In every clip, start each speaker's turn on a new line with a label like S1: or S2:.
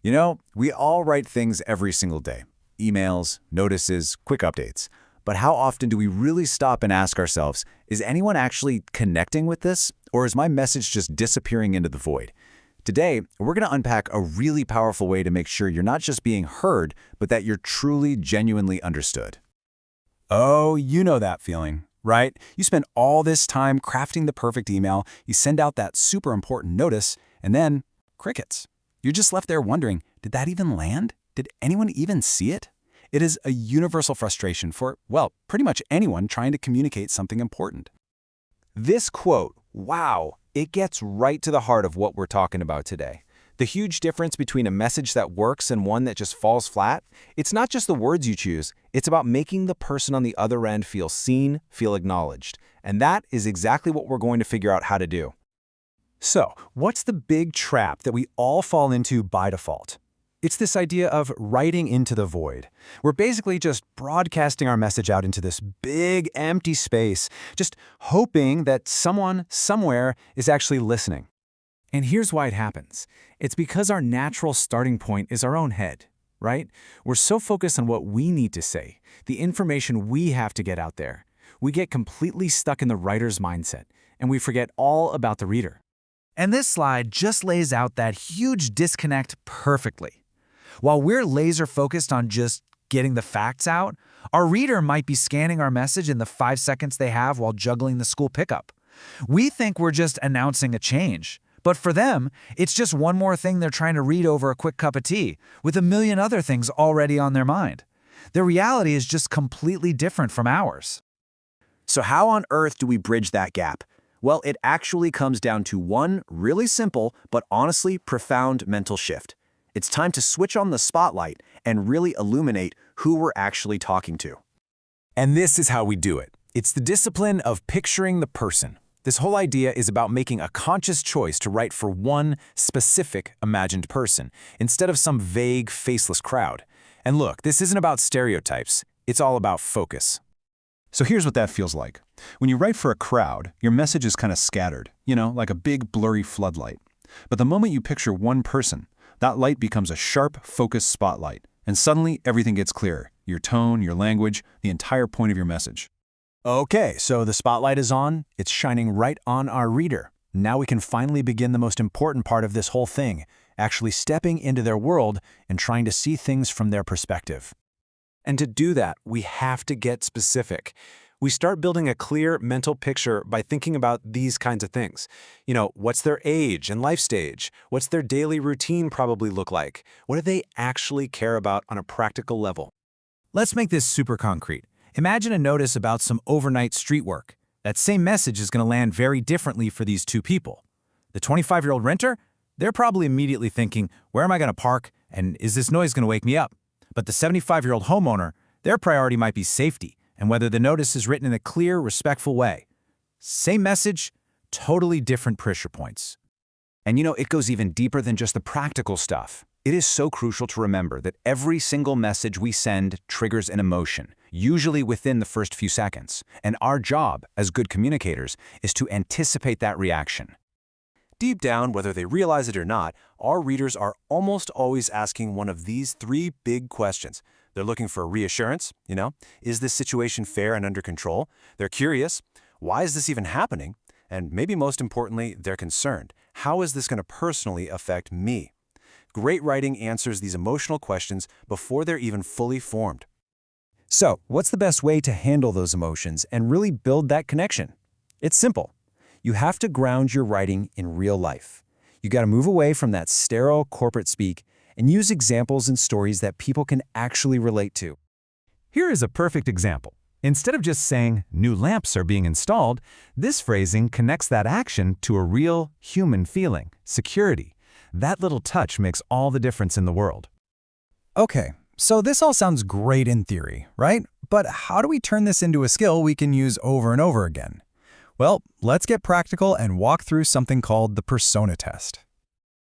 S1: We all write things every single day. Emails, notices, quick updates. But how often do we really stop and ask ourselves, is anyone actually connecting with this? Or is my message just disappearing into the void? Today, we're going to unpack a really powerful way to make sure you're not just being heard, but that you're truly, genuinely understood.
S2: Oh, you know that feeling, right? You spend all this time crafting the perfect email, you send out that super important notice, and then crickets. You're just left there wondering, did that even land? Did anyone even see it? It is a universal frustration for, well, pretty much anyone trying to communicate something important.
S3: This quote, wow, it gets right to the heart of what we're talking about today. The huge difference between a message that works and one that just falls flat, it's not just the words you choose, it's about making the person on the other end feel seen, feel acknowledged. And that is exactly what we're going to figure out how to do.
S2: So, what's the big trap that we all fall into by default? It's this idea of writing into the void. We're basically just broadcasting our message out into this big, empty space, just hoping that someone, somewhere, is actually listening.
S4: And here's why it happens. It's because our natural starting point is our own head, right? We're so focused on what we need to say, the information we have to get out there. We get completely stuck in the writer's mindset, and we forget all about the reader.
S5: And this slide just lays out that huge disconnect perfectly. While we're laser focused on just getting the facts out, our reader might be scanning our message in the 5 seconds they have while juggling the school pickup. We think we're just announcing a change, but for them, it's just one more thing they're trying to read over a quick cup of tea, with a million other things already on their mind. Their reality is just completely different from ours.
S1: So how on earth do we bridge that gap? Well, it actually comes down to one really simple, but honestly profound mental shift. It's time to switch on the spotlight and really illuminate who we're actually talking to.
S2: And this is how we do it. It's the discipline of picturing the person. This whole idea is about making a conscious choice to write for one specific imagined person, instead of some vague, faceless crowd. And look, this isn't about stereotypes. It's all about focus.
S6: So here's what that feels like. When you write for a crowd, your message is kind of scattered, like a big blurry floodlight. But the moment you picture one person, that light becomes a sharp, focused spotlight, and suddenly everything gets clearer. Your tone, your language, the entire point of your message.
S2: Okay, so the spotlight is on. It's shining right on our reader. Now we can finally begin the most important part of this whole thing, actually stepping into their world and trying to see things from their perspective.
S3: And to do that, we have to get specific. We start building a clear mental picture by thinking about these kinds of things. What's their age and life stage? What's their daily routine probably look like? What do they actually care about on a practical level?
S5: Let's make this super concrete. Imagine a notice about some overnight street work. That same message is going to land very differently for these two people. The 25-year-old renter, they're probably immediately thinking, where am I going to park, and is this noise going to wake me up? But the 75-year-old homeowner, their priority might be safety, and whether the notice is written in a clear, respectful way. Same message, totally different pressure points.
S1: And it goes even deeper than just the practical stuff. It is so crucial to remember that every single message we send triggers an emotion, usually within the first few seconds. And our job, as good communicators, is to anticipate that reaction.
S3: Deep down, whether they realize it or not, our readers are almost always asking one of these 3 big questions. They're looking for reassurance, is this situation fair and under control? They're curious, why is this even happening? And maybe most importantly, they're concerned. How is this going to personally affect me? Great writing answers these emotional questions before they're even fully formed.
S2: So, what's the best way to handle those emotions and really build that connection? It's simple. You have to ground your writing in real life. You got to move away from that sterile corporate speak and use examples and stories that people can actually relate to. Here is a perfect example. Instead of just saying, new lamps are being installed, this phrasing connects that action to a real human feeling, security. That little touch makes all the difference in the world. Okay, so this all sounds great in theory, right? But how do we turn this into a skill we can use over and over again? Well, let's get practical and walk through something called the persona test.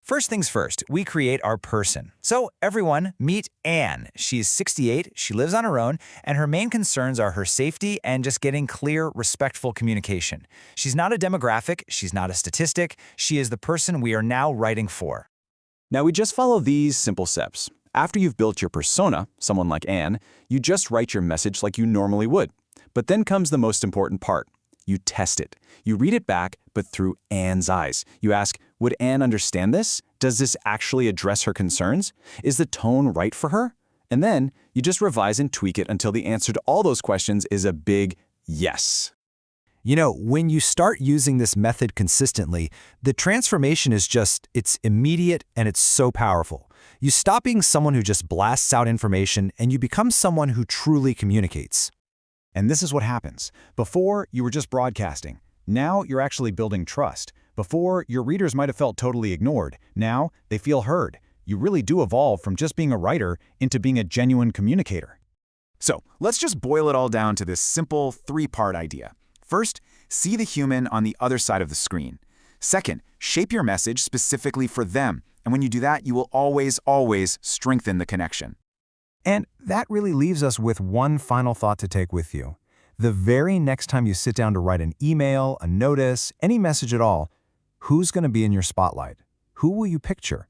S5: First things first, we create our person. So everyone, meet Anne. She's 68, she lives on her own, and her main concerns are her safety and just getting clear, respectful communication. She's not a demographic, she's not a statistic, she is the person we are now writing for.
S2: Now we just follow these simple steps. After you've built your persona, someone like Anne, you just write your message like you normally would. But then comes the most important part. You test it. You read it back, but through Anne's eyes. You ask, would Anne understand this? Does this actually address her concerns? Is the tone right for her? And then you just revise and tweak it until the answer to all those questions is a big yes.
S5: You know, when you start using this method consistently, the transformation is it's immediate and it's so powerful. You stop being someone who just blasts out information and you become someone who truly communicates.
S1: And this is what happens. Before, you were just broadcasting. Now, you're actually building trust. Before, your readers might have felt totally ignored. Now, they feel heard. You really do evolve from just being a writer into being a genuine communicator. So, let's just boil it all down to this simple three-part idea. First, see the human on the other side of the screen. Second, shape your message specifically for them. And when you do that, you will always, always strengthen the connection.
S2: And that really leaves us with one final thought to take with you. The very next time you sit down to write an email, a notice, any message at all, who's going to be in your spotlight? Who will you picture?